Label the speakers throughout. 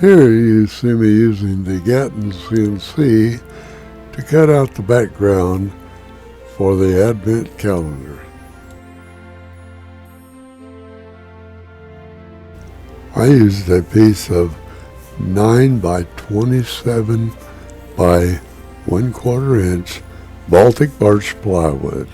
Speaker 1: Here you see me using the Gatton CNC to cut out the background for the Advent calendar. I used a piece of 9 by 27 by 1/4 inch Baltic birch plywood.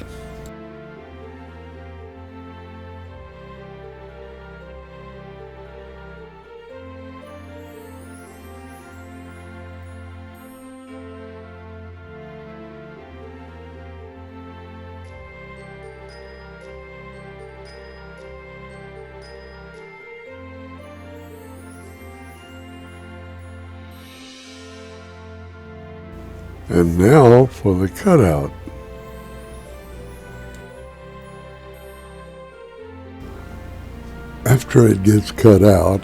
Speaker 1: And now for the cutout. After it gets cut out,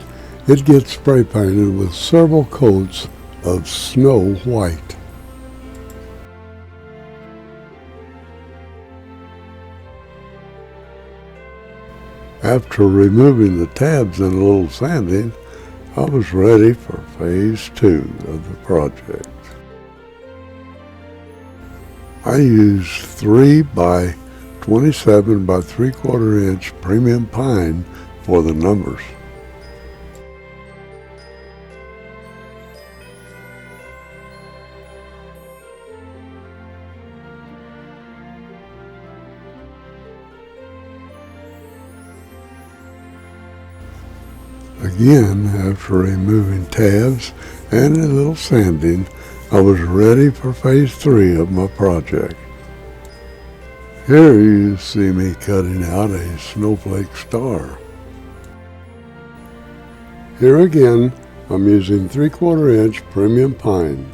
Speaker 1: it gets spray painted with several coats of snow white. After removing the tabs and a little sanding, I was ready for phase 2 of the project. I used 3 by 27 by 3/4 inch premium pine for the numbers. Again, after removing tabs and a little sanding, I was ready for phase 3 of my project. Here you see me cutting out a snowflake star. Here again, I'm using 3/4 inch premium pine.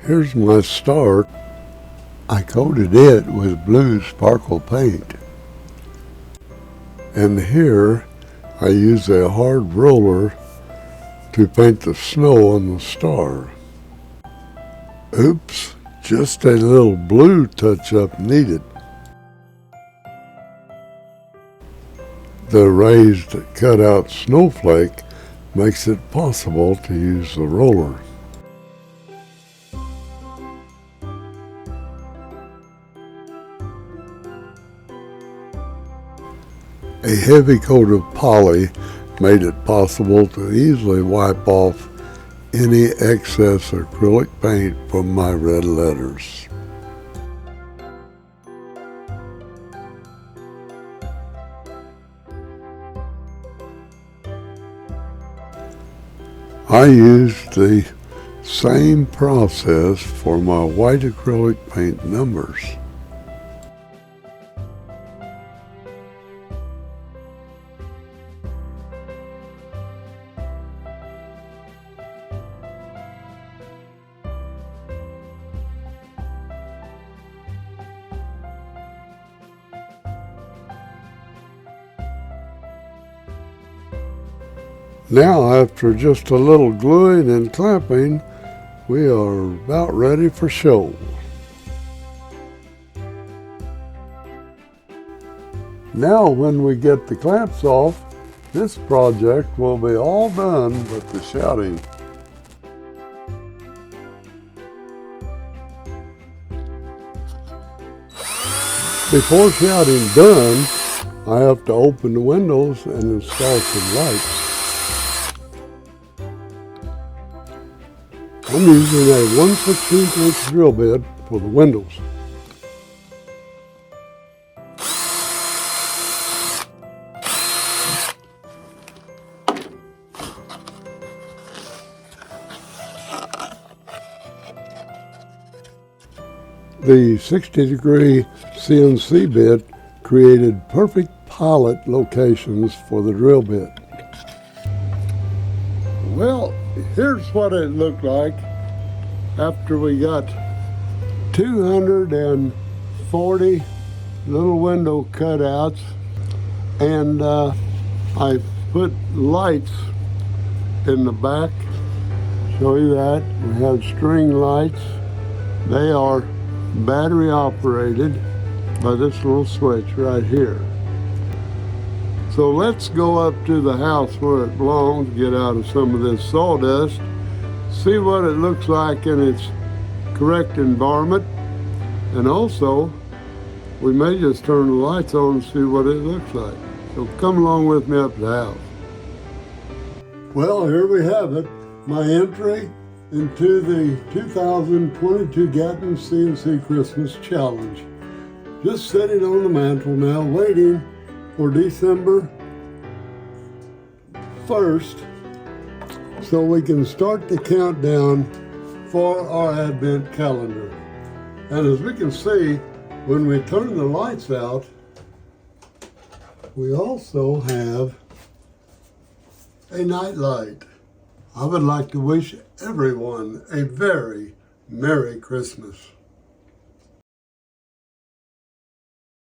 Speaker 1: Here's my star. I coated it with blue sparkle paint. And here I use a hard roller to paint the snow on the star. Oops, just a little blue touch-up needed. The raised cut-out snowflake makes it possible to use the roller. A heavy coat of poly made it possible to easily wipe off any excess acrylic paint from my red letters. I used the same process for my white acrylic paint numbers. Now, after just a little gluing and clamping, we are about ready for show. Now, when we get the clamps off, this project will be all done but the shouting. Before shouting done, I have to open the windows and install some lights. I'm using a 1/16 inch drill bit for the windows. The 60-degree CNC bit created perfect pilot locations for the drill bit. Well, here's what it looked like after we got 240 little window cutouts, and I put lights in the back show you that. We have string lights. They are battery operated by this little switch right here. So let's go up to the house where it belongs, get out of some of this sawdust, see what it looks like in its correct environment, and also we may just turn the lights on and see what it looks like. So come along with me up to the house. Well, here we have it, my entry into the 2022 Gatton CNC Christmas Challenge. Just sitting on the mantle now, waiting for December 1st so we can start the countdown for our Advent calendar. And as we can see, when we turn the lights out, we also have a night light. I would like to wish everyone a very Merry Christmas.